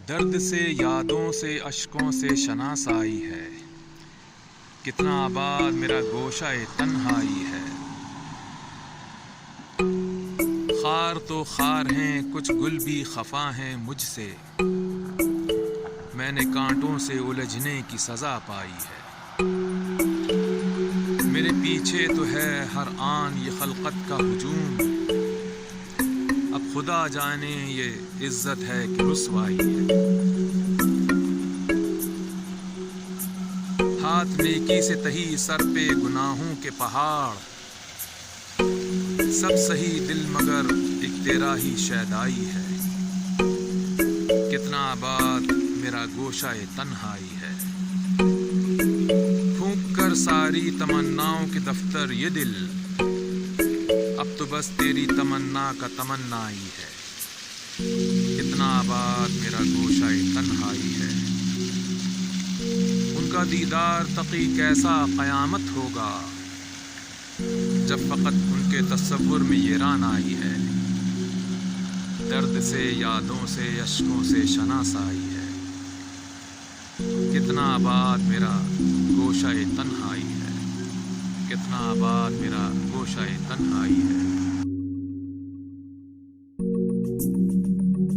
درد سے یادوں سے اشکوں سے شناسائی ہے، کتنا آباد میرا گوشہ تنہائی ہے۔ خار تو خار ہیں، کچھ گل بھی خفا ہیں مجھ سے، میں نے کانٹوں سے الجھنے کی سزا پائی ہے۔ میرے پیچھے تو ہے ہر آن یہ خلقت کا ہجوم، اب خدا جانے یہ عزت ہے کہ رسوائی ہے۔ ہاتھ نیکی سے تہی سر پہ گناہوں کے پہاڑ، سب سہی دل مگر ایک تیرا ہی شیدائی ہے۔ کتنا آباد میرا گوشہ تنہائی ہے، پھونک کر ساری تمناؤں کے دفتر یہ دل، اب تو بس تیری تمنا کا تمنائی ہے۔ کتنا آباد میرا گوشہ تنہائی ہے، ان کا دیدار تقی کیسا قیامت ہوگا، جب فقط ان کے تصور میں یہ رانائی ہے۔ درد سے یادوں سے اشکوں سے شناسائی ہے، کتنا آباد میرا گوشہ تنہائی ہے، کتنا آباد میرا گوشہ تنہائی ہے۔